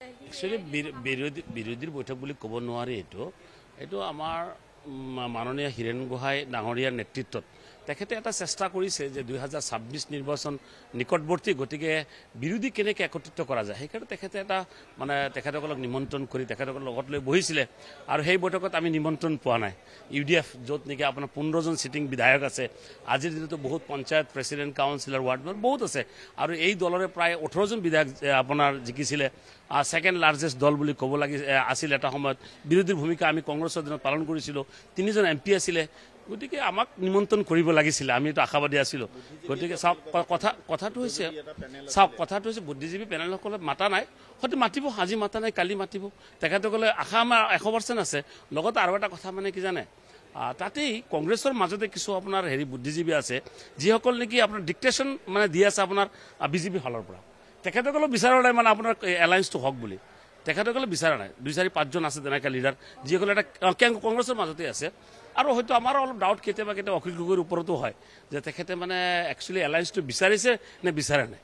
Actually বিৰোধীৰ বৈঠক বুলি ক'ব নোৱাৰি। এইটো আমাৰ মাননীয় হীৰেণ গোহাঁই ডাঙৰীয়াৰ নেতৃত্বত তেখেতে এটা চেষ্টা কৰিছে যে 2026 নিৰ্বাচন নিকটৱৰ্তী, গতিকে বিৰোধী কেনেকৈ একত্ৰিত কৰা যায় সেইকাৰণে তেখেতে এটা তেখেতসকলক নিমন্ত্ৰণ কৰি তেখেতসকলক লগত লৈ বহিছিলে। আৰু সেই বৈঠকত আমি নিমন্ত্ৰণ পোৱা নাই। UDF য'ত নেকি আপোনাৰ 15জন চিটিং বিধায়ক আছে, আজিৰ দিনতো বহুত পঞ্চায়ত প্ৰেচিডেণ্ট, কাউন্সিলৰ, ৱাৰ্ড মেম্বাৰ বহুত আছে। আৰু এই দলৰে প্ৰায় 18জন বিধায়ক আপোনাৰ জিকিছিলে। ছেকেণ্ড লাৰ্জেষ্ট দল বুলি ক'ব আছিল এটা সময়ত। বিৰোধীৰ ভূমিকা আমি কংগ্ৰেছৰ দিনত পালন কৰিছিলোঁ। 3জন MP আছিলে। গতিকে আমাক নিমন্ত্ৰণ কৰিব লাগিছিলে, আমি এইটো আশাবাদী আছিলোঁ। গতিকে চাওক কথাটো হৈছে বুদ্ধিজীৱী পেনেলসকলে মাতা নাই, হয়তো মাতিব, আজি মাতা নাই কালি মাতিব। তেখেতসকলে আশা আমাৰ 100% আছে। লগতে আৰু এটা কথা কি জানে, তাতেই কংগ্ৰেছৰ মাজতে কিছু আপোনাৰ বুদ্ধিজীৱী আছে যিসকল নেকি আপোনাৰ ডিক্টেশ্যন দি আছে আপোনাৰ BJP ফালৰ পৰা। তেখেতসকলক বিচৰা নাই আপোনাৰ এলায়েন্সটো হওক বুলি, তেখেতসকলে বিচৰা নাই। 2-4-5জন আছে তেনেকৈ লিডাৰ যিসকলে এটা কংগ্ৰেছৰ মাজতে আছে। আৰু হয়তো আমাৰ অলপ ডাউট কেতিয়াবা অখিল গগৈৰ ওপৰতো হয় যে তেখেতে একচুৱেলি এলায়েন্সটো বিচাৰিছে নে বিচৰা নাই।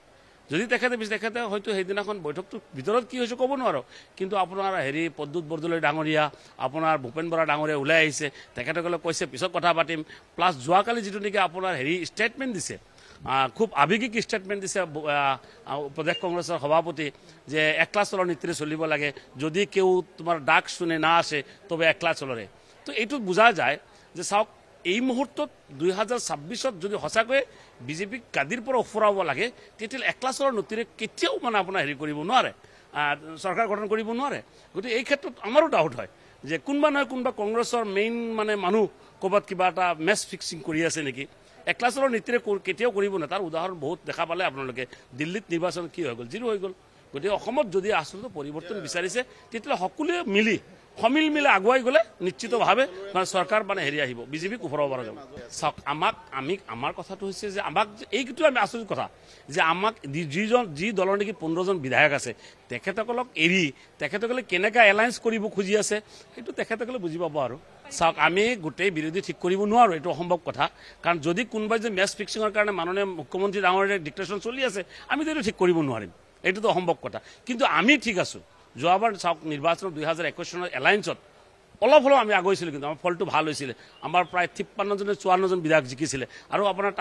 যদি তেখেতে হয়তো সেইদিনাখন বৈঠকটোৰ ভিতৰত কি হৈছে ক'ব নোৱাৰোঁ, কিন্তু আপোনাৰ প্ৰদ্যুৎ বৰদলৈ ডাঙৰীয়া, আপোনাৰ ভূপেন বৰা ডাঙৰীয়া ওলাই আহিছে, তেখেতসকলে কৈছে পিছত কথা পাতিম। প্লাছ যোৱাকালি যিটো নেকি আপোনাৰ ষ্টেটমেণ্ট দিছে, খুব আৱেগিক ষ্টেটমেণ্ট দিছে প্ৰদেশ কংগ্ৰেছৰ সভাপতি যে একলা চলৰ নীতিৰে চলিব লাগে, যদি কেউ তোমাৰ ডাক শুনে না আসে তবে একলা চলৰে। তো এইটো বুজা যায় যে চাওক, এই মুহূৰ্তত 2026ত যদি সঁচাকৈয়ে BJPক গাদীৰ পৰা উফৰাব লাগে, তেতিয়া একলা চলৰ নীতিৰে কেতিয়াও আপোনাৰ কৰিব নোৱাৰে, চৰকাৰ গঠন কৰিব নোৱাৰে। গতিকে এই ক্ষেত্ৰত আমাৰো ডাউট হয় যে কোনোবা নহয় কোনোবা কংগ্ৰেছৰ মেইন মানুহ ক'ৰবাত কিবা এটা মেচ ফিক্সিং কৰি আছে নেকি। একলা চলৰ নীতিৰে কেতিয়াও কৰিব নাই। তাৰ উদাহৰণ বহুত দেখা পালে আপোনালোকে। দিল্লীত নিৰ্বাচন কি হৈ গ'ল, 0 হৈ গ'ল। গতিকে অসমত যদি আচলতে পৰিৱৰ্তন বিচাৰিছে, তেতিয়াহ'লে সকলোৱে মিলি সমিল আগুৱাই গ'লে নিশ্চিতভাৱে চৰকাৰ আহিব, BJPক উফৰাব পৰা যাব। চাওক, আমাৰ কথাটো হৈছে যে আমাক এইটো আমি আচৰিত কথা যে আমাক যি দলৰ নেকি 15জন বিধায়ক আছে, তেখেতসকলক এৰি তেখেতসকলে কেনেকৈ এলায়েন্স কৰিব খুজি আছে সেইটো তেখেতসকলে বুজি পাব। আৰু চাওক, আমি গোটেই বিৰোধী ঠিক কৰিব নোৱাৰোঁ, এইটো অসম্ভৱ কথা। কাৰণ যদি কোনোবাই যে মেচ ফিক্সিঙৰ কাৰণে মাননীয় মুখ্যমন্ত্ৰী ডাঙৰীয়া ডিক্টেশ্যন চলি আছে, আমি এইটো ঠিক কৰিব নোৱাৰিম, এইটোতো অসম্ভৱ কথা। কিন্তু আমি ঠিক আছোঁ। যোৱাবাৰ চাওক, নিৰ্বাচনত 2021 চনৰ এলায়েন্সত অলপ হ'লেও আমি আগুৱাইছিলোঁ, কিন্তু আমাৰ ফলটো ভাল হৈছিলে। আমাৰ প্ৰায় 53-54জন বিধায়ক জিকিছিলে। আৰু আপোনাৰ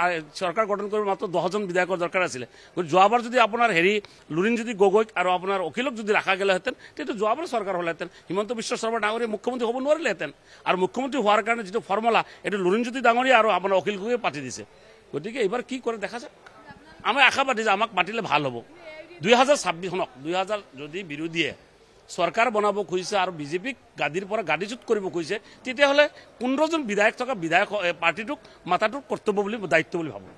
চৰকাৰ গঠন কৰিব মাত্ৰ 10জন বিধায়কৰ দৰকাৰ আছিলে। গতিকে যোৱাবাৰ যদি আপোনাৰ লুৰিণজ্যোতি গগৈক আৰু আপোনাৰ অখিলক যদি ৰখা গ'লেহেঁতেন, তেতিয়া যোৱাবাৰ চৰকাৰ হ'লেহেঁতেন। হিমন্ত বিশ্ব শৰ্মা ডাঙৰীয়া মুখ্যমন্ত্ৰী হ'ব নোৱাৰিলেহেঁতেন। আৰু মুখ্যমন্ত্ৰী হোৱাৰ কাৰণে যিটো ফৰ্মুলা, এইটো লুৰিণজ্যোতি ডাঙৰীয়া আৰু আপোনাৰ অখিল গগৈয়ে পাতি দিছে। গতিকে এইবাৰ কি কৰে দেখা যাওক। আমি আশাবাদী যে আমাক মাতিলে ভাল হ'ব। 2026 যদি বিৰোধীয়ে চৰকাৰ বনাব খুজিছে আৰু BJPক গাদীৰ পৰা গাদীচ্যুত কৰিব খুজিছে, তেতিয়াহ'লে 15জন বিধায়ক থকা পাৰ্টিটোক মাতাটোৰ কৰ্তব্য বুলি, দায়িত্ব বুলি ভাবোঁ।